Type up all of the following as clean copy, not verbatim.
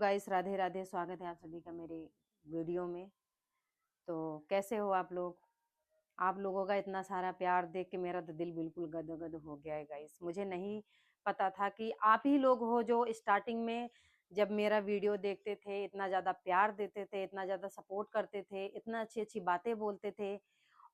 Guys, Radhe Radhe. स्वागत है आप सभी का मेरे वीडियो में। तो कैसे हो आप लोग? आप लोगों का इतना सारा प्यार देख के मेरा तो दिल बिल्कुल गदगद हो गया है गाइस। मुझे नहीं पता था कि आप ही लोग हो जो स्टार्टिंग में जब मेरा वीडियो देखते थे, इतना ज़्यादा प्यार देते थे, इतना ज़्यादा सपोर्ट करते थे, इतना अच्छी अच्छी बातें बोलते थे।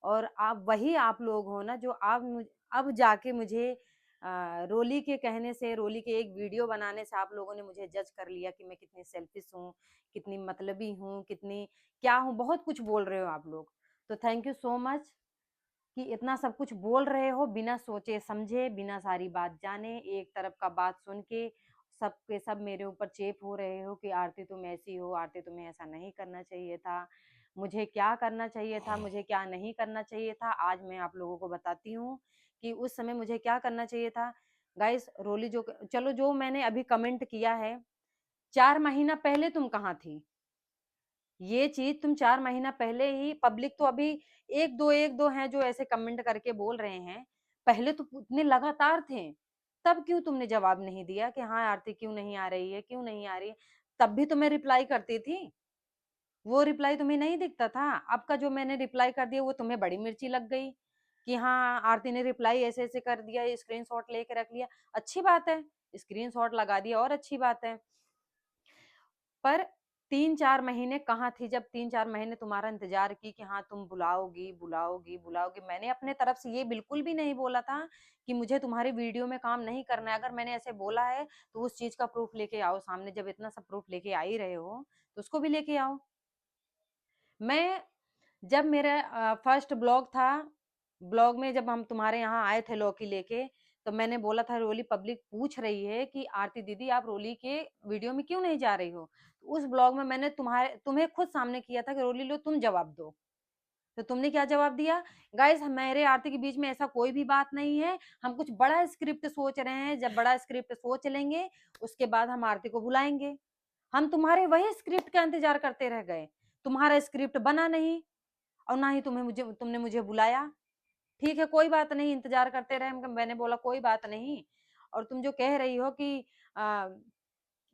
और आप लोग हो ना जो अब जाके मुझे रोली के कहने से, रोली के एक वीडियो बनाने से आप लोगों ने मुझे जज कर लिया कि मैं कितनी सेल्फिश हूँ, कितनी मतलबी हूँ, कितनी क्या हूँ। बहुत कुछ बोल रहे हो आप लोग। तो थैंक यू सो मच कि इतना सब कुछ बोल रहे हो बिना सोचे समझे, बिना सारी बात जाने, एक तरफ का बात सुन के सब के सब मेरे ऊपर चेप हो रहे हो कि आरती तुम ऐसी हो, आरती तुम्हें ऐसा नहीं करना चाहिए था, मुझे क्या करना चाहिए था, मुझे क्या नहीं करना चाहिए था। आज मैं आप लोगों को बताती हूँ कि उस समय मुझे क्या करना चाहिए था। गाइस, रोली जो चलो जो मैंने अभी कमेंट किया है, 4 महीना पहले तुम कहाँ थी? ये चीज तुम 4 महीना पहले ही, पब्लिक तो अभी एक दो हैं जो ऐसे कमेंट करके बोल रहे हैं, पहले तो इतने लगातार थे। तब क्यों तुमने जवाब नहीं दिया कि हाँ आरती क्यों नहीं आ रही है, क्यों नहीं आ रही है? तब भी तो मैं रिप्लाई करती थी। वो रिप्लाई तुम्हें नहीं दिखता था? अब का जो मैंने रिप्लाई कर दिया वो तुम्हें बड़ी मिर्ची लग गई कि हाँ आरती ने रिप्लाई ऐसे ऐसे कर दिया, स्क्रीनशॉट लेके रख लिया। अच्छी बात है, स्क्रीनशॉट लगा दिया और अच्छी बात है। पर 3-4 महीने कहाँ थी जब 3-4 महीने तुम्हारा इंतजार की कि हाँ तुम बुलाओगी बुलाओगी बुलाओगी। मैंने अपने तरफ से ये बिल्कुल भी नहीं बोला था कि मुझे तुम्हारे वीडियो में काम नहीं करना है। अगर मैंने ऐसे बोला है तो उस चीज का प्रूफ लेके आओ सामने। जब इतना सब प्रूफ लेके आ ही रहे हो तो उसको भी लेके आओ। मैं जब मेरा फर्स्ट ब्लॉग था, ब्लॉग में जब हम तुम्हारे यहाँ आए थे लौकी लेके, तो मैंने बोला था रोली पब्लिक पूछ रही है कि आरती दीदी आप रोली के वीडियो में क्यों नहीं जा रही हो। तो उस ब्लॉग में मैंने तुम्हें खुद सामने किया था कि रोली लो तुम जवाब दो। तो तुमने क्या जवाब दिया? गाइस, मेरे आरती के बीच में ऐसा कोई भी बात नहीं है। हम कुछ बड़ा स्क्रिप्ट सोच रहे हैं, जब बड़ा स्क्रिप्ट सोच लेंगे उसके बाद हम आरती को बुलाएंगे। हम तुम्हारे वही स्क्रिप्ट का इंतजार करते रह गए। तुम्हारा स्क्रिप्ट बना नहीं और ना ही तुमने मुझे बुलाया। ठीक है, कोई बात नहीं, इंतजार करते रहे। मैंने बोला कोई बात नहीं। और तुम जो कह रही हो कि आ,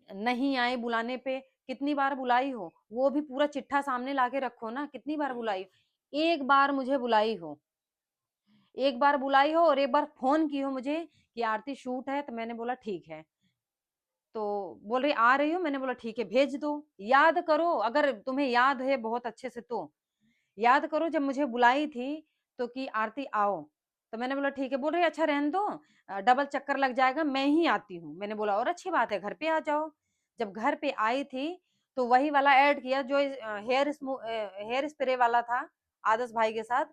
नहीं आए बुलाने पे, कितनी बार बुलाई हो? वो भी पूरा चिट्ठा सामने लाके रखो ना, कितनी बार बुलाई हो? एक बार मुझे बुलाई हो, एक बार बुलाई हो और एक बार फोन की हो मुझे कि आरती शूट है। तो मैंने बोला ठीक है। तो बोल रही आ रही हो, मैंने बोला ठीक है भेज दो। याद करो, अगर तुम्हें याद है बहुत अच्छे से तो याद करो जब मुझे बुलाई थी तो कि आरती आओ। तो मैंने बोला ठीक है। बोल रही अच्छा रहने दो, डबल चक्कर लग जाएगा, मैं ही आती हूँ। मैंने बोला और अच्छी बात है, घर पे आ जाओ। जब घर पे आई थी तो वही वाला ऐड किया जो हेयर स्प्रे वाला था आदर्श भाई के साथ।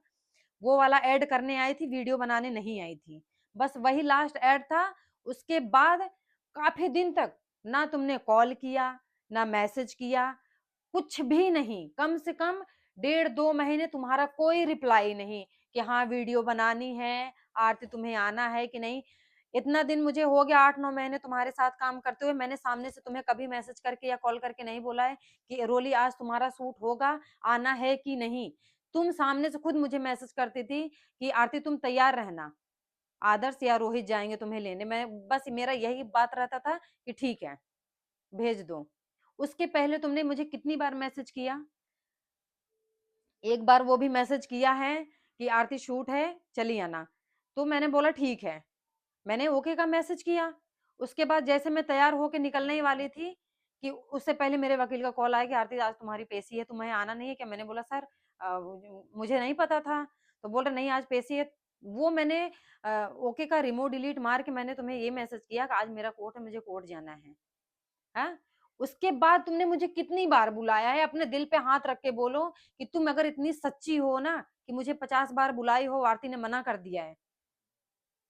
वो वाला ऐड करने आई थी, वीडियो बनाने नहीं आई थी। बस वही लास्ट ऐड था। उसके बाद काफी दिन तक ना तुमने कॉल किया, ना मैसेज किया, कुछ भी नहीं। कम से कम 1.5-2 महीने तुम्हारा कोई रिप्लाई नहीं कि हाँ वीडियो बनानी है, आरती तुम्हें आना है कि नहीं। इतना दिन मुझे हो गया, 8-9 महीने तुम्हारे साथ काम करते हुए, मैंने सामने से तुम्हें कभी मैसेज करके या कॉल करके नहीं बोला है कि रोली आज तुम्हारा सूट होगा, आना है कि नहीं। तुम सामने से खुद मुझे मैसेज करती थी कि आरती तुम तैयार रहना, आदर्श या रोहित जाएंगे तुम्हें लेने। मैं बस मेरा यही बात रहता था कि ठीक है भेज दो। उसके पहले तुमने मुझे कितनी बार मैसेज किया? एक बार वो भी मैसेज किया है कि आरती शूट है चली आना। तो मैंने बोला ठीक है, मैंने ओके का मैसेज किया। उसके बाद जैसे मैं तैयार होके निकलने ही वाली थी कि उससे पहले मेरे वकील का कॉल आया कि आरती आज तुम्हारी पेशी है, तुम्हें आना नहीं है क्या? मैंने बोला सर मुझे नहीं पता था। तो बोल रहे नहीं आज पेशी है। वो मैंने ओके का रिमूव डिलीट मार के मैंने तुम्हें ये मैसेज किया कि आज मेरा कोर्ट है, मुझे कोर्ट जाना है। हाँ? उसके बाद तुमने मुझे कितनी बार बुलाया है? अपने दिल पे हाथ रख के बोलो कि तुम अगर इतनी सच्ची हो ना कि मुझे 50 बार बुलाई हो, आरती ने मना कर दिया है।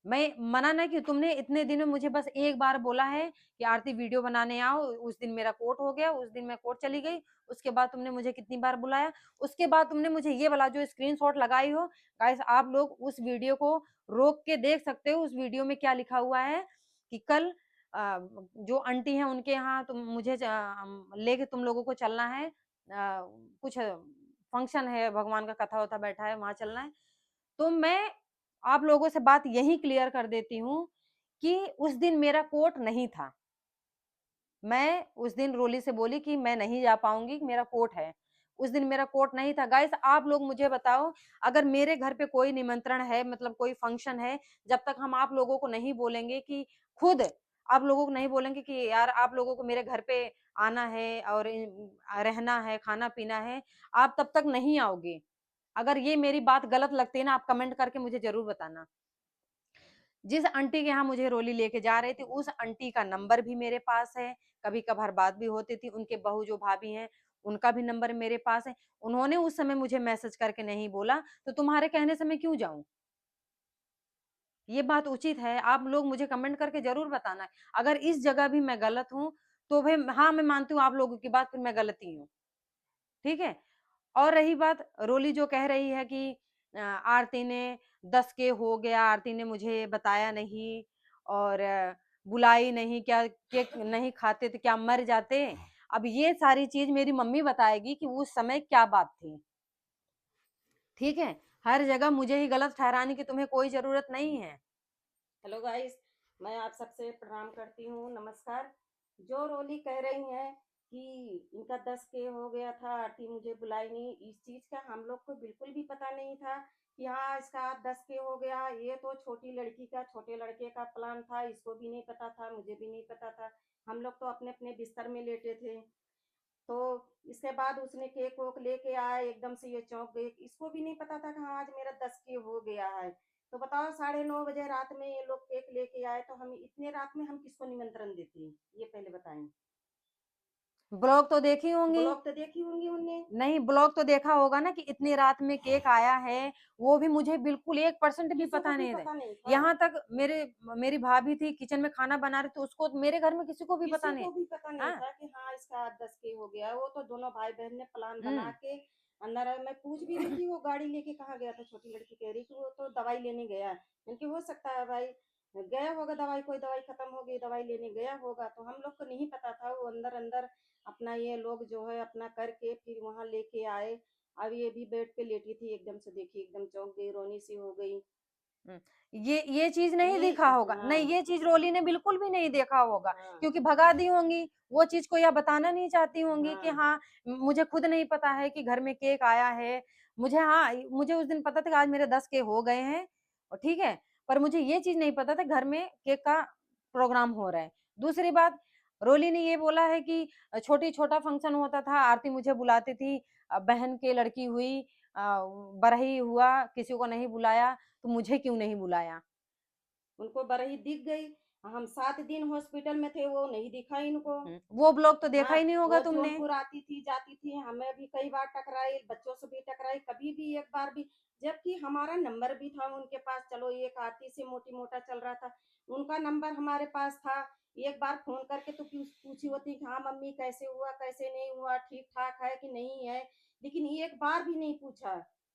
मैं मना ना कि तुमने इतने दिन में मुझे बस एक बार बोला है कि आरती वीडियो बनाने आओ। उस दिन मेरा कोर्ट हो गया, उस दिन मैं कोर्ट चली गई। उसके बाद तुमने मुझे कितनी बार बुलाया? उसके बाद तुमने मुझे ये वाला जो स्क्रीनशॉट लगाई हो, गाइस आप लोग उस वीडियो को रोक के देख सकते हो। उस वीडियो में क्या लिखा हुआ है कि कल जो आंटी हैं उनके यहाँ तुम मुझे लेके तुम लोगों को चलना है, कुछ फंक्शन है, भगवान का कथा वथा बैठा है, वहां चलना है। तो मैं आप लोगों से बात यही क्लियर कर देती हूँ कि उस दिन मेरा कोर्ट नहीं था। मैं उस दिन रोली से बोली कि मैं नहीं जा पाऊंगी, मेरा कोर्ट है। उस दिन मेरा कोर्ट नहीं था। गाइस आप लोग मुझे बताओ, अगर मेरे घर पे कोई निमंत्रण है, मतलब कोई फंक्शन है, जब तक हम आप लोगों को नहीं बोलेंगे कि खुद आप लोगों को नहीं बोलेंगे कि यार आप लोगों को मेरे घर पे आना है और रहना है, खाना पीना है, आप तब तक नहीं आओगे। अगर ये मेरी बात गलत लगती है ना, आप कमेंट करके मुझे जरूर बताना। जिस आंटी के यहाँ मुझे रोली लेके जा रहे थे, उस आंटी का नंबर भी मेरे पास है। कभी कभार बात भी होती थी। उनके बहू जो भाभी हैं, उनका भी नंबर मेरे पास है। उन्होंने उस समय मुझे मैसेज करके नहीं बोला, तो तुम्हारे कहने से मैं क्यों जाऊं? ये बात उचित है? आप लोग मुझे कमेंट करके जरूर बताना। अगर इस जगह भी मैं गलत हूं, तो भाई हाँ, मैं मानती हूँ आप लोगों की बात, फिर मैं गलती हूँ। ठीक है। और रही बात रोली जो कह रही है कि आरती ने 10 के हो गया, आरती ने मुझे बताया नहीं और बुलाई नहीं, क्या केक नहीं खाते तो क्या मर जाते? अब ये सारी चीज मेरी मम्मी बताएगी कि उस समय क्या बात थी। ठीक है। हर जगह मुझे ही गलत ठहराने की तुम्हें कोई जरूरत नहीं है। हेलो गाइस, मैं आप सबसे प्रणाम करती हूँ, नमस्कार। जो रोली कह रही हैं कि इनका 10 के हो गया था, आरती मुझे बुलाई नहीं, इस चीज का हम लोग को बिल्कुल भी पता नहीं था कि हाँ इसका 10 के हो गया। ये तो छोटी लड़की का, छोटे लड़के का प्लान था, इसको भी नहीं पता था, मुझे भी नहीं पता था। हम लोग तो अपने अपने बिस्तर में लेटे थे। तो इसके बाद उसने केक वोक लेके आए, एकदम से ये चौंक गई, इसको भी नहीं पता था कि हाँ आज मेरा 10 के हो गया है। तो बताओ 9:30 बजे रात में ये लोग केक लेके आए, तो हम इतने रात में हम किसको निमंत्रण देते हैं, ये पहले बताएं। ब्लॉग तो देखी होंगी। ब्लॉग तो देखी होंगी उनने। नहीं, ब्लॉग तो देखा होगा ना कि इतनी रात में केक आया है। वो भी मुझे बिल्कुल 1% भी किसी को पता भी नहीं है। पता नहीं था। यहाँ तक मेरी भाभी थी किचन में खाना बना रही थी, उसको, मेरे घर में किसी को भी पता किसी नहीं। को भी पता नहीं हाँ। था कि हाँ इसका 10 के हो गया। वो तो दोनों भाई बहन ने प्लान बना हम्म। के अंदर आए। मैं पूछ भी रही थी वो गाड़ी लेके कहाँ गया था, छोटी लड़की कह रही कि वो तो दवाई लेने गया है। क्योंकि हो सकता है भाई गया होगा, दवाई कोई दवाई खत्म हो गई, दवाई लेने गया होगा। तो हम लोग को नहीं पता था। वो अंदर अंदर अपना ये लोग जो है अपना करके फिर वहां लेके आए। अब ये भी बेड पे लेटी थी, एकदम से देखी, एकदम चौंक गई, रोनी सी हो गई। हम्म। ये चीज नहीं ये दिखा होगा, नहीं हाँ। ये चीज रोली ने बिल्कुल भी नहीं देखा होगा। हाँ। क्योंकि भगा दी होंगी वो चीज को, या बताना नहीं चाहती होंगी कि हाँ। हाँ मुझे खुद नहीं पता है कि घर में केक आया है। मुझे उस दिन पता था कि आज मेरे 10 के हो गए हैं, और ठीक है। पर मुझे ये चीज नहीं पता था घर में केक का प्रोग्राम हो रहा है। दूसरी बात, रोली ने ये बोला है कि छोटी छोटा फंक्शन होता था, आरती मुझे बुलाती थी, बहन के लड़की हुई, बरही हुआ, किसी को नहीं बुलाया, तो मुझे क्यों नहीं बुलाया? उनको बरही दिख गई। हम 7 दिन हॉस्पिटल में थे, वो नहीं दिखा इनको। वो ब्लॉग तो देखा हाँ, ही नहीं होगा वो तुमने। जौनपुर आती थी जाती थी, हमें भी कई बार टकराई, बच्चों से भी टकराई, कभी भी एक बार भी। जबकि हमारा नंबर भी था उनके पास। चलो एक आरती से मोटी मोटा चल रहा था, उनका नंबर हमारे पास था। एक बार फोन करके तो पूछी होती कि हाँ मम्मी कैसे हुआ, कैसे नहीं हुआ, ठीक ठाक है कि नहीं है। लेकिन एक बार भी नहीं पूछा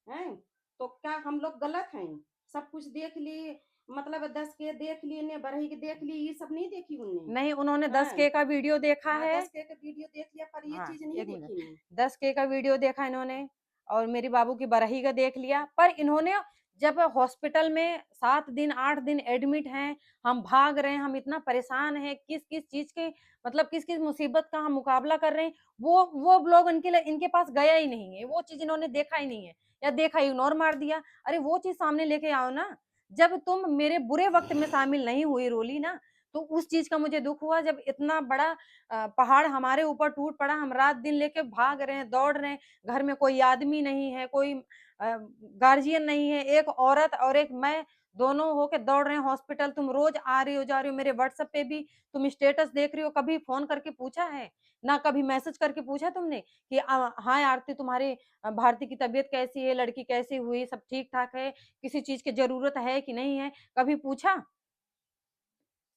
है। तो क्या हम लोग गलत हैं? सब कुछ देख लिए, मतलब 10 के देख लिए ने, बरही के देख ली, ये सब नहीं देखी उनने। नहीं, उन्होंने दस हाँ। के का वीडियो देखा हाँ, है। 10 के वीडियो देख लिया, पर ये हाँ, चीज नहीं एक मिनट। देखी नहीं। 10 के का वीडियो देखा इन्होंने, और मेरी बाबू की बरही का देख लिया। पर इन्होंने जब हॉस्पिटल में 7 दिन 8 दिन एडमिट हैं, हम भाग रहे हैं, हम इतना परेशान हैं, किस किस चीज के, मतलब किस किस मुसीबत का हम मुकाबला कर रहे हैं, वो ब्लॉग इनके लिए, इनके पास गया ही नहीं है। वो चीज इन्होंने देखा ही नहीं है, या देखा इग्नोर मार दिया। अरे वो चीज सामने लेके आओ ना। जब तुम मेरे बुरे वक्त में शामिल नहीं हुई रोली ना, तो उस चीज का मुझे दुख हुआ। जब इतना बड़ा पहाड़ हमारे ऊपर टूट पड़ा, हम रात दिन लेके भाग रहे हैं, दौड़ रहे हैं, घर में कोई आदमी नहीं है, कोई गार्जियन नहीं है, एक औरत और एक मैं, दोनों होके दौड़ रहे हैं हॉस्पिटल। तुम रोज आ रही हो जा रही हो, मेरे व्हाट्सएप पे भी तुम स्टेटस देख रही हो। कभी फोन करके पूछा है? ना कभी मैसेज करके पूछा तुमने कि हाँ आरती तुम्हारी, भारती की तबीयत कैसी है, लड़की कैसी हुई, सब ठीक ठाक है, किसी चीज की जरूरत है कि नहीं है? कभी पूछा?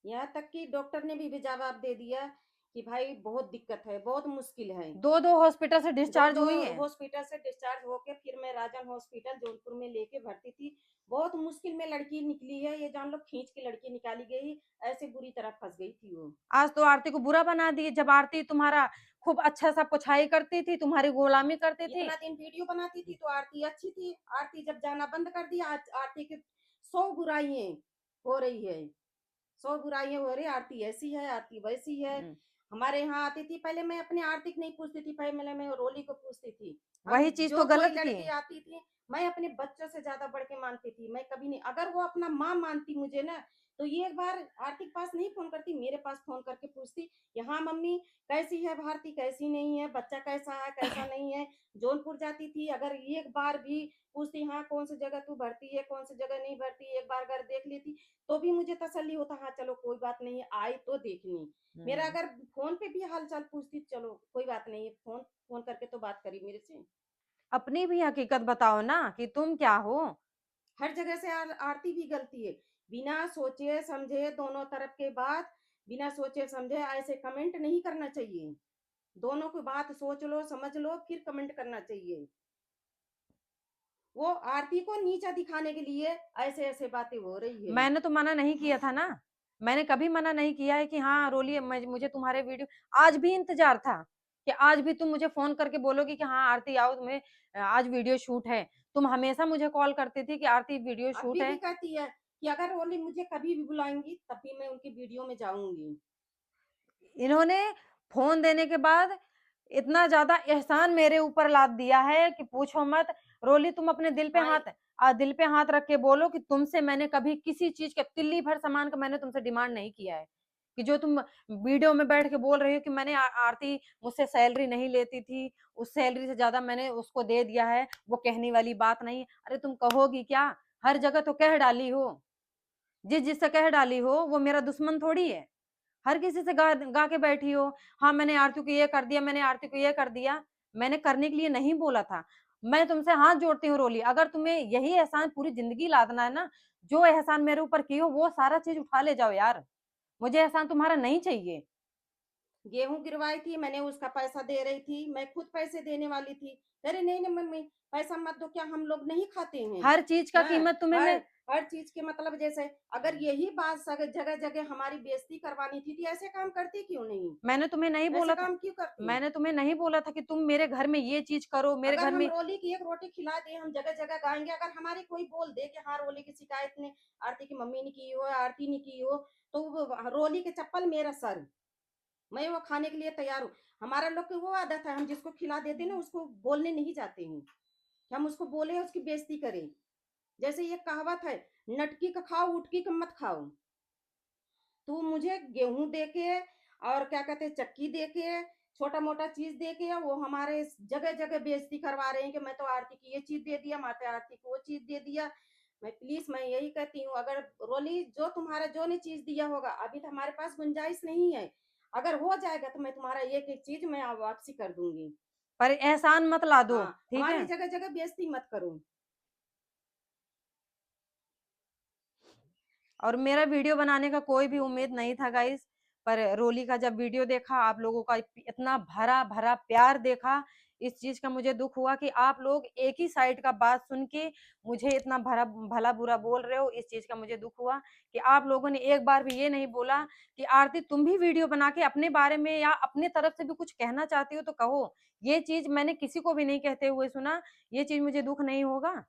यहाँ तक कि डॉक्टर ने भी जवाब दे दिया कि भाई बहुत दिक्कत है, बहुत मुश्किल है। दो दो हॉस्पिटल से दो डिस्चार्ज दो हुई है। हॉस्पिटल से डिस्चार्ज होके फिर मैं राजन हॉस्पिटल जौनपुर में लेके भर्ती थी। बहुत मुश्किल में लड़की निकली है, ये जान लो, खींच के लड़की निकाली गई। ऐसे बुरी तरह फंस गई थी वो। आज तो आरती को बुरा बना दिए, जब आरती तुम्हारा खूब अच्छा सा पुछाई करती थी, तुम्हारी गुलामी करती थी। इतना दिन वीडियो बनाती थी तो आरती अच्छी थी। आरती जब जाना बंद कर दिया, आज आरती की 100 बुराइयां हो रही है। 100 बुराइयां हो रही, आरती ऐसी है, आरती वैसी है। हमारे यहाँ आती थी, पहले मैं अपनी आर्थिक नहीं पूछती थी, पहले मैं रोली को पूछती थी। हम वही चीज जो तो कोई गलत की। लड़की आती थी, मैं अपने बच्चों से ज्यादा बढ़ के मानती थी। मैं कभी नहीं, अगर वो अपना माँ मानती मुझे ना, तो ये एक बार आर्थिक पास नहीं फोन करती, मेरे पास फोन करके पूछती कि हाँ मम्मी कैसी है भारती, कैसी नहीं है, बच्चा कैसा है कैसा नहीं है। जौनपुर जाती थी, अगर एक बार भी पूछती हाँ कौन सी जगह तू भर्ती है, कौन सी जगह नहीं भर्ती, एक बार अगर देख लेती तो भी मुझे तसल्ली होता, हाँ चलो कोई बात नहीं, आई तो देखनी। मेरा हम्म। अगर फोन पे भी हाल चाल पूछती, चलो कोई बात नहीं है, फोन फोन करके तो बात करी मेरे से। अपनी भी हकीकत बताओ ना कि तुम क्या हो। हर जगह से आरती भी गलती है, बिना सोचे समझे दोनों तरफ के बात, बिना सोचे समझे ऐसे कमेंट नहीं करना चाहिए। दोनों की बात सोच लो समझ लो फिर कमेंट करना चाहिए। वो आरती को नीचा दिखाने के लिए ऐसे ऐसे बातें हो रही है। मैंने तो मना नहीं किया था ना, मैंने कभी मना नहीं किया है कि हाँ रोलिए, मुझे तुम्हारे वीडियो आज भी इंतजार था कि आज भी तुम मुझे फोन करके बोलोगी कि हाँ आरती आओ, तुम्हें आज वीडियो शूट है। तुम हमेशा मुझे कॉल करती थी कि आरती वीडियो शूट अभी भी है। कहती है कि अगर ओली मुझे कभी भी बुलाएंगी तभी मैं उनकी वीडियो में जाऊंगी। इन्होंने फोन देने के बाद इतना ज्यादा एहसान मेरे ऊपर लाद दिया है कि पूछो मत। रोली तुम अपने हाँ, दिल पे हाथ रख के बोलो कि तुमसे मैंने कभी किसी चीज के तिल्ली भर सामान का मैंने तुमसे डिमांड नहीं किया है। कि जो तुम वीडियो में बैठ के बोल रही हो कि मैंने आरती मुझसे सैलरी नहीं लेती थी, उस सैलरी से ज्यादा मैंने उसको दे दिया है, वो कहने वाली बात नहीं। अरे तुम कहोगी क्या, हर जगह तो कह डाली हो। जिस जिससे कह डाली हो वो मेरा दुश्मन थोड़ी है। हर किसी से गा के बैठी हो। हाँ मैंने आरती को ये कर दिया, मैंने आरती को ये कर दिया। मैंने करने के लिए नहीं बोला था। मैं तुमसे हाथ जोड़ती हूँ रोली, अगर तुम्हें यही एहसान पूरी जिंदगी लादना है ना, जो एहसान मेरे ऊपर की हो वो सारा चीज उठा ले जाओ यार। मुझे एहसान तुम्हारा नहीं चाहिए। गेहूं गिरवाई थी मैंने, उसका पैसा दे रही थी, मैं खुद पैसे देने वाली थी। अरे नहीं नहीं मम्मी, पैसा मत दो, क्या हम लोग नहीं खाते हैं? हर चीज का हाँ, कीमत तुम्हें हर मैं हर चीज के मतलब जैसे अगर यही बात जगह जगह हमारी बेइज्जती करवानी थी तो ऐसे काम करती क्यों नहीं? मैंने तुम्हें नहीं ऐसे बोला था। काम क्यों करती? मैंने तुम्हें नहीं बोला था कि तुम मेरे घर में ये चीज करो, मेरे अगर घर हम में। रोली की एक रोटी खिला दे, हम जगह जगह गाएंगे, अगर हमारी कोई बोल दे कि हाँ रोली की शिकायत ने आरती की मम्मी ने की हो, आरती ने की हो, तो रोली के चप्पल मेरा सर, मैं वो खाने के लिए तैयार हूँ। हमारा लोग की वो आदत है, हम जिसको खिला देते हैं ना उसको बोलने नहीं जाते हैं कि हम उसको बोले उसकी बेइज्जती करें। जैसे ये कहावत है, नटकी का खाओ उटकी का मत खाओ। तू मुझे गेहूं दे के और क्या कहते हैं चक्की दे के, छोटा मोटा चीज दे के, वो हमारे जगह जगह बेइज्जती करवा रहे हैं कि मैं तो आरती की ये चीज दे दिया, माता आरती को वो चीज दे दिया। मैं प्लीज मैं यही कहती हूँ, अगर रोली जो तुम्हारा जो ने चीज दिया होगा, अभी तो हमारे पास गुंजाइश नहीं है, अगर हो जाएगा तो मैं तुम्हारा एक एक चीज मैं वापसी कर दूंगी। पर एहसान मत ला दो। हाँ, ठीक हमारी है। जगह जगह बेइज्जती मत करो। और मेरा वीडियो बनाने का कोई भी उम्मीद नहीं था गाइस। पर रोली का जब वीडियो देखा, आप लोगों का इतना भरा भरा प्यार देखा, इस चीज का मुझे दुख हुआ कि आप लोग एक ही साइड का बात सुन के मुझे इतना भरा भला बुरा बोल रहे हो। इस चीज का मुझे दुख हुआ कि आप लोगों ने एक बार भी ये नहीं बोला कि आरती तुम भी वीडियो बना के अपने बारे में या अपने तरफ से भी कुछ कहना चाहती हो तो कहो। ये चीज मैंने किसी को भी नहीं कहते हुए सुना। ये चीज मुझे दुख नहीं होगा।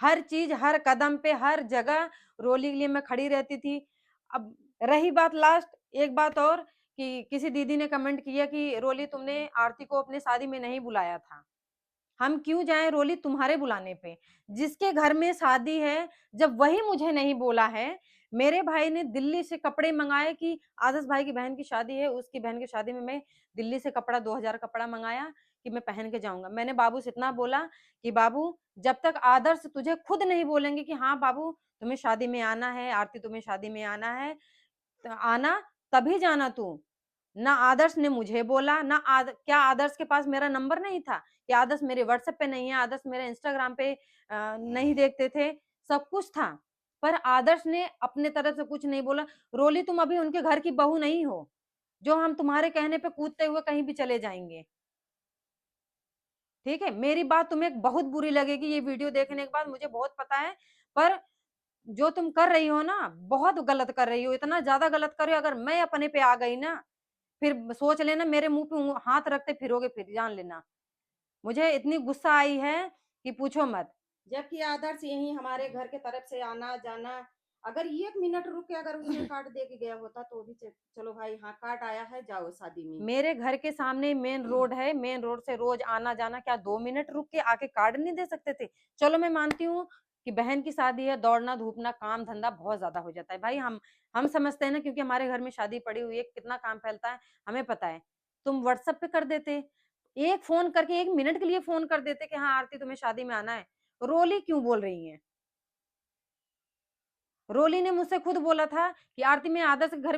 हर चीज हर कदम पे हर जगह रोली के लिए मैं खड़ी रहती थी। अब रही बात लास्ट, एक बात और कि किसी दीदी ने कमेंट किया कि रोली तुमने आरती को अपने शादी में नहीं बुलाया था। हम क्यों जाएं रोली तुम्हारे बुलाने पे, जिसके घर में शादी है, जब वही मुझे नहीं बोला है। मेरे भाई ने दिल्ली से कपड़े मंगाए कि आदर्श भाई की बहन की शादी है, उसकी बहन की शादी में मैं दिल्ली से कपड़ा 2000 कपड़ा मंगाया कि मैं पहन के जाऊंगा। मैंने बाबू से इतना बोला कि बाबू जब तक आदर्श तुझे खुद नहीं बोलेंगे कि हाँ बाबू तुम्हें शादी में आना है, आरती तुम्हें शादी में आना है, तो आना, तभी जाना तू। ना आदर्श ने मुझे बोला, ना क्या आदर्श के पास मेरा नंबर नहीं था कि आदर्श मेरे व्हाट्सएप पे नहीं है, आदर्श मेरे इंस्टाग्राम पे नहीं देखते थे। सब कुछ था, पर आदर्श ने अपने तरफ से कुछ नहीं बोला। रोली तुम अभी उनके घर की बहू नहीं हो जो हम तुम्हारे कहने पे कूदते हुए कहीं भी चले जाएंगे। ठीक है, मेरी बात तुम्हें बहुत बुरी लगेगी ये वीडियो देखने के बाद, मुझे बहुत पता है। पर जो तुम कर रही हो ना, बहुत गलत कर रही हो, इतना ज्यादा गलत कर रही हो। अगर मैं अपने पे आ गई ना, फिर सोच लेना मेरे मुंह पे हाथ रखते फिरोगे, फिर जान लेना। मुझे इतनी गुस्सा आई है कि पूछो मत। जबकि आदर्श यही हमारे घर के तरफ से आना जाना, अगर 1 मिनट रुक के अगर उसने कार्ड दे के गया होता तो भी चलो भाई हाँ कार्ड आया है जाओ शादी में। मेरे घर के सामने मेन रोड है, मेन रोड से रोज आना जाना, क्या 2 मिनट रुक के आके कार्ड नहीं दे सकते थे? चलो मैं मानती हूँ कि बहन की शादी है, दौड़ना धूपना काम धंधा बहुत ज्यादा हो जाता है भाई, हम समझते हैं ना, क्योंकि हमारे घर में शादी पड़ी हुई है, कितना काम फैलता है हमें पता है। तुम व्हाट्सएप पे कर देते, एक फोन करके 1 मिनट के लिए फोन कर देते कि हाँ आरती तुम्हें शादी में आना है। रोली क्यों बोल रही है? रोली ने मुझसे खुद बोला था कि आरती मैं आदर्श के घर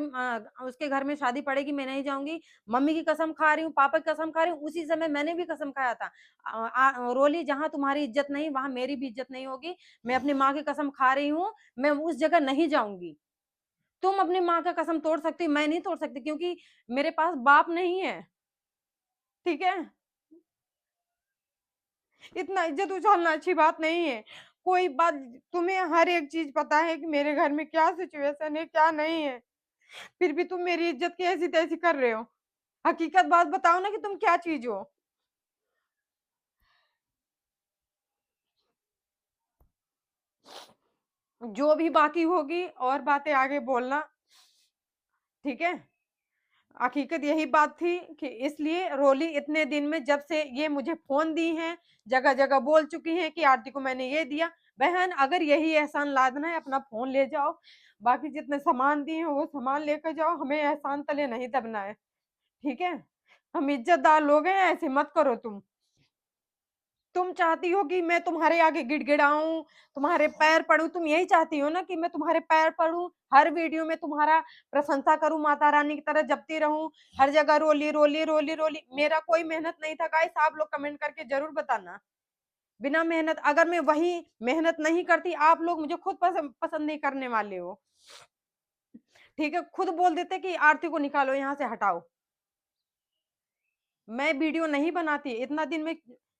उसके घर में शादी पड़ेगी, मैं नहीं जाऊंगी, मम्मी की कसम खा रही हूँ, पापा की कसम खा रही हूँ। उसी समय मैंने भी कसम खाया था, रोली जहां तुम्हारी इज्जत नहीं वहां मेरी भी इज्जत नहीं होगी, मैं अपनी माँ की कसम खा रही हूँ, मैं उस जगह नहीं जाऊंगी। तुम अपनी माँ का कसम तोड़ सकती, मैं नहीं तोड़ सकती, क्योंकि मेरे पास बाप नहीं है। ठीक है, इतना इज्जत उछालना अच्छी बात नहीं है। कोई बात, तुम्हें हर एक चीज पता है कि मेरे घर में क्या सिचुएशन है क्या नहीं है, फिर भी तुम मेरी इज्जत की ऐसी तैसी कर रहे हो। हकीकत बात बताओ ना कि तुम क्या चीज हो। जो भी बाकी होगी और बातें आगे बोलना, ठीक है। हकीकत यही बात थी कि इसलिए रोली इतने दिन में जब से ये मुझे फोन दी हैं, जगह जगह बोल चुकी हैं कि आरती को मैंने ये दिया। बहन अगर यही एहसान लादना है अपना फोन ले जाओ, बाकी जितने सामान दिए हैं वो सामान लेकर जाओ, हमें एहसान तले नहीं दबना है, ठीक है। हम इज्जतदार लोग हैं, ऐसे मत करो तुम चाहती हो कि मैं तुम्हारे आगे गिड़गिड़ाऊं, तुम्हारे पैर पड़ूं, तुम यही चाहती हो ना कि मैं तुम्हारे पैर पड़ूं, हर वीडियो में तुम्हारा प्रशंसा करूं, माता रानी की तरह जपती रहूं, हर जगह रोली रोली रोली रोली। मेरा कोई मेहनत नहीं था गाइस, आप लोग कमेंट करके जरूर बताना। बिना मेहनत, अगर मैं वही मेहनत नहीं करती, आप लोग मुझे खुद पसंद नहीं करने वाले हो, ठीक है। खुद बोल देते कि आरती को निकालो यहाँ से, हटाओ। मैं वीडियो नहीं बनाती इतना दिन में,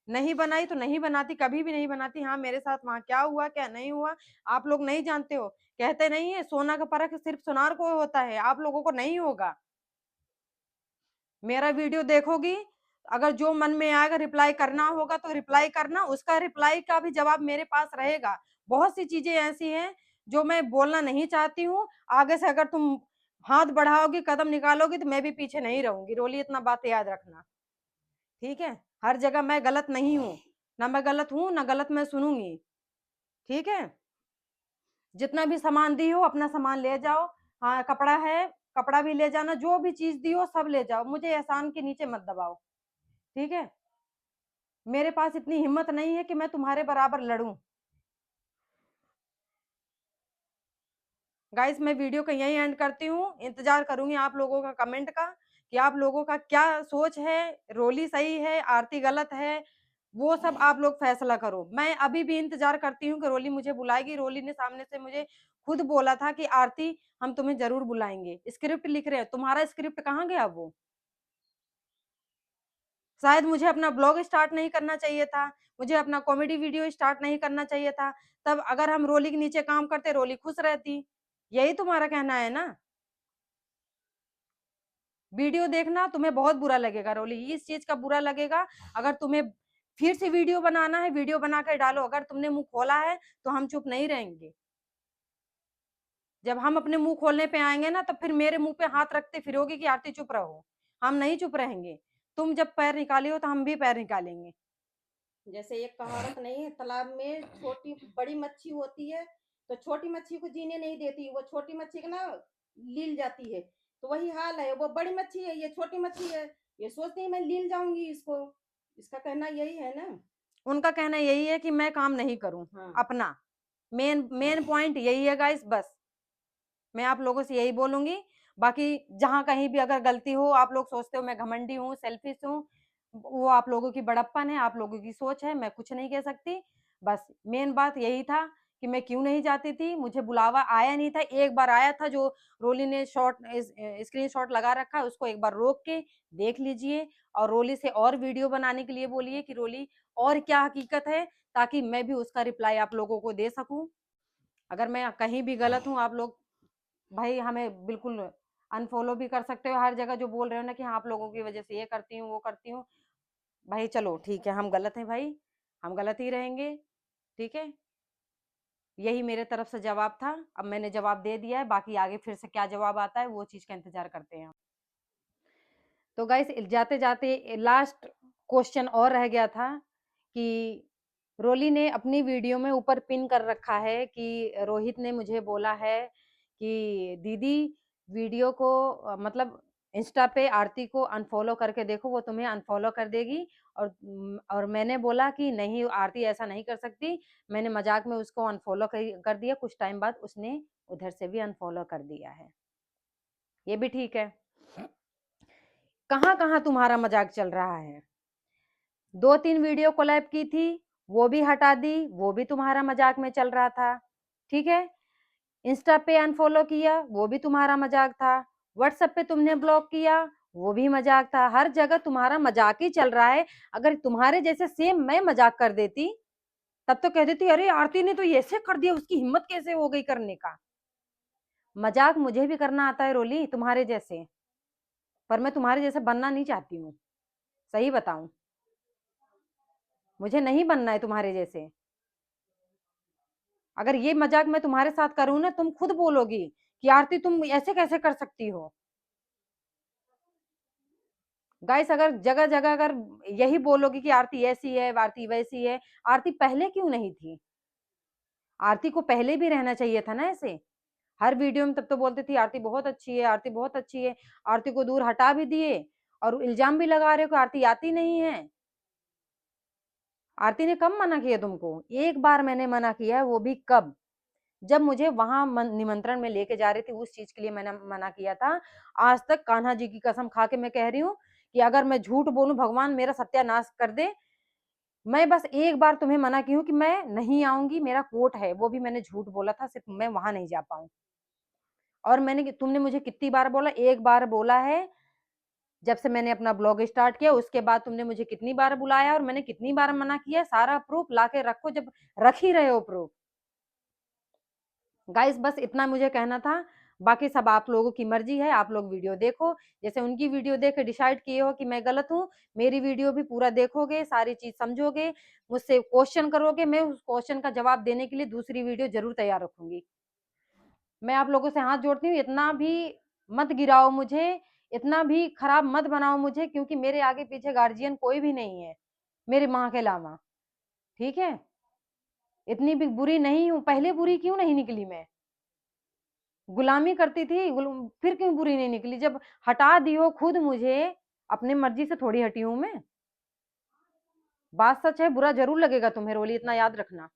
नहीं बनाई तो नहीं बनाती, कभी भी नहीं बनाती। हाँ मेरे साथ वहां क्या हुआ क्या नहीं हुआ आप लोग नहीं जानते हो। कहते नहीं है सोना का परख सिर्फ सुनार को होता है, आप लोगों को नहीं होगा। मेरा वीडियो देखोगी, अगर जो मन में आएगा रिप्लाई करना होगा तो रिप्लाई करना, उसका रिप्लाई का भी जवाब मेरे पास रहेगा। बहुत सी चीजें ऐसी हैं जो मैं बोलना नहीं चाहती हूँ, आगे से अगर तुम हाथ बढ़ाओगी कदम निकालोगी तो मैं भी पीछे नहीं रहूंगी। रोली इतना बात याद रखना, ठीक है। हर जगह मैं गलत नहीं हूँ, ना मैं गलत हूँ ना गलत मैं सुनूंगी, ठीक है। जितना भी सामान दी हो अपना सामान ले जाओ। हाँ कपड़ा है, कपड़ा भी ले जाना, जो भी चीज दी हो सब ले जाओ, मुझे एहसान के नीचे मत दबाओ, ठीक है। मेरे पास इतनी हिम्मत नहीं है कि मैं तुम्हारे बराबर लड़ूं। गाइस मैं वीडियो को यही एंड करती हूँ, इंतजार करूंगी आप लोगों का कमेंट का कि आप लोगों का क्या सोच है, रोली सही है आरती गलत है, वो सब आप लोग फैसला करो। मैं अभी भी इंतजार करती हूँ कि रोली मुझे बुलाएगी। रोली ने सामने से मुझे खुद बोला था कि आरती हम तुम्हें जरूर बुलाएंगे, स्क्रिप्ट लिख रहे हैं, तुम्हारा स्क्रिप्ट कहाँ गया? वो शायद मुझे अपना ब्लॉग स्टार्ट नहीं करना चाहिए था, मुझे अपना कॉमेडी वीडियो स्टार्ट नहीं करना चाहिए था, तब अगर हम रोली के नीचे काम करते रोली खुश रहती। यही तुम्हारा कहना है ना? वीडियो देखना तुम्हें बहुत बुरा लगेगा रोली, इस चीज का बुरा लगेगा। अगर तुम्हें फिर से वीडियो बनाना है वीडियो बना कर डालो, अगर तुमने मुंह खोला है तो हम चुप नहीं रहेंगे। जब हम अपने मुंह खोलने पे आएंगे ना तो फिर मेरे मुंह पे हाथ रखते फिरोगे कि आरती चुप रहो, हम नहीं चुप रहेंगे। तुम जब पैर निकाली हो तो हम भी पैर निकालेंगे। जैसे एक कहावत नहीं है, तालाब में छोटी बड़ी मच्छी होती है तो छोटी मच्छी को जीने नहीं देती, वो छोटी मच्छी का ना लील जाती है। तो वही हाल है, वो बड़ी मच्छी है ये छोटी मच्छी है, ये सोचती है मैं लील जाऊंगी इसको। इसका कहना यही है ना। उनका कहना यही है कि मैं काम नहीं करूं हाँ अपना, मेन मेन पॉइंट यही है गाइस। बस मैं आप लोगों से यही बोलूंगी। बाकी जहां कहीं भी अगर गलती हो, आप लोग सोचते हो मैं घमंडी हूँ सेल्फिश हूँ, वो आप लोगों की बड़प्पन है, आप लोगों की सोच है, मैं कुछ नहीं कह सकती। बस मेन बात यही था कि मैं क्यों नहीं जाती थी, मुझे बुलावा आया नहीं था। एक बार आया था जो रोली ने शॉट स्क्रीन शॉट लगा रखा है, उसको एक बार रोक के देख लीजिए और रोली से और वीडियो बनाने के लिए बोलिए कि रोली और क्या हकीकत है, ताकि मैं भी उसका रिप्लाई आप लोगों को दे सकूं। अगर मैं कहीं भी गलत हूँ आप लोग भाई हमें बिल्कुल अनफॉलो भी कर सकते हो, हर जगह जो बोल रहे हो ना कि हाँ आप लोगों की वजह से ये करती हूँ वो करती हूँ, भाई चलो ठीक है हम गलत हैं भाई, हम गलत ही रहेंगे, ठीक है। यही मेरे तरफ से जवाब था। अब मैंने जवाब दे दिया है, बाकी आगे फिर से क्या जवाब आता है वो चीज का इंतजार करते हैं। तो गाइस जाते जाते लास्ट क्वेश्चन और रह गया था कि रोली ने अपनी वीडियो में ऊपर पिन कर रखा है कि रोहित ने मुझे बोला है कि दीदी वीडियो को मतलब इंस्टा पे आरती को अनफॉलो करके देखो, वो तुम्हें अनफॉलो कर देगी। और मैंने बोला कि नहीं आरती ऐसा नहीं कर सकती। मैंने मजाक में उसको अनफॉलो कर दिया। कुछ टाइम बाद उसने उधर से भी अनफॉलो कर दिया है। ये भी ठीक है। कहाँ कहाँ तुम्हारा मजाक चल रहा है। 2-3 वीडियो कोलैब की थी, वो भी हटा दी, वो भी तुम्हारा मजाक में चल रहा था। ठीक है। इंस्टा पे अनफॉलो किया, वो भी तुम्हारा मजाक था। व्हाट्सएप पे तुमने ब्लॉक किया, वो भी मजाक था। हर जगह तुम्हारा मजाक ही चल रहा है। अगर तुम्हारे जैसे सेम मैं मजाक कर देती तब तो कह देती अरे आरती ने तो ऐसे कर दिया, उसकी हिम्मत कैसे हो गई करने का। मजाक मुझे भी करना आता है रोली, तुम्हारे जैसे। पर मैं तुम्हारे जैसे बनना नहीं चाहती हूँ, सही बताऊं। मुझे नहीं बनना है तुम्हारे जैसे। अगर ये मजाक मैं तुम्हारे साथ करूं ना, तुम खुद बोलोगी कि आरती तुम ऐसे कैसे कर सकती हो। गाइस अगर जगह जगह अगर यही बोलोगी कि आरती ऐसी है, आरती वैसी है, आरती पहले क्यों नहीं थी। आरती को पहले भी रहना चाहिए था ना ऐसे। हर वीडियो में तब तो बोलती थी आरती बहुत अच्छी है, आरती बहुत अच्छी है। आरती को दूर हटा भी दिए और इल्जाम भी लगा रहे हो कि आरती आती नहीं है। आरती ने कब मना किया तुमको। एक बार मैंने मना किया है, वो भी कब, जब मुझे वहां निमंत्रण में लेके जा रही थी, उस चीज के लिए मैंने मना किया था। आज तक कान्हा जी की कसम खा के मैं कह रही हूँ कि अगर मैं झूठ बोलूं भगवान मेरा सत्यानाश कर दे। मैं बस एक बार तुम्हें मना की हूँ कि मैं नहीं आऊंगी, मेरा कोर्ट है, वो भी मैंने झूठ बोला था, सिर्फ मैं वहां नहीं जा पाऊं। और मैंने तुमने मुझे कितनी बार बोला, एक बार बोला है। जब से मैंने अपना ब्लॉग स्टार्ट किया उसके बाद तुमने मुझे कितनी बार बुलाया और मैंने कितनी बार मना किया। सारा प्रूफ लाके रखो, जब रख ही रहे हो प्रूफ। गाइस बस इतना मुझे कहना था। बाकी सब आप लोगों की मर्जी है, आप लोग वीडियो देखो। जैसे उनकी वीडियो देख के डिसाइड किए हो कि मैं गलत हूँ, मेरी वीडियो भी पूरा देखोगे, सारी चीज समझोगे, मुझसे क्वेश्चन करोगे, मैं उस क्वेश्चन का जवाब देने के लिए दूसरी वीडियो जरूर तैयार रखूंगी। मैं आप लोगों से हाथ जोड़ती हूँ, इतना भी मत गिराओ मुझे, इतना भी खराब मत बनाओ मुझे, क्योंकि मेरे आगे पीछे गार्जियन कोई भी नहीं है मेरी माँ के अलावा। ठीक है। इतनी भी बुरी नहीं हूँ, पहले बुरी क्यों नहीं निकली मैं। गुलामी करती थी, फिर क्यों बुरी नहीं निकली जब हटा दी हो खुद मुझे। अपनी मर्जी से थोड़ी हटी हूं मैं। बात सच है, बुरा जरूर लगेगा तुम्हें रोली, इतना याद रखना।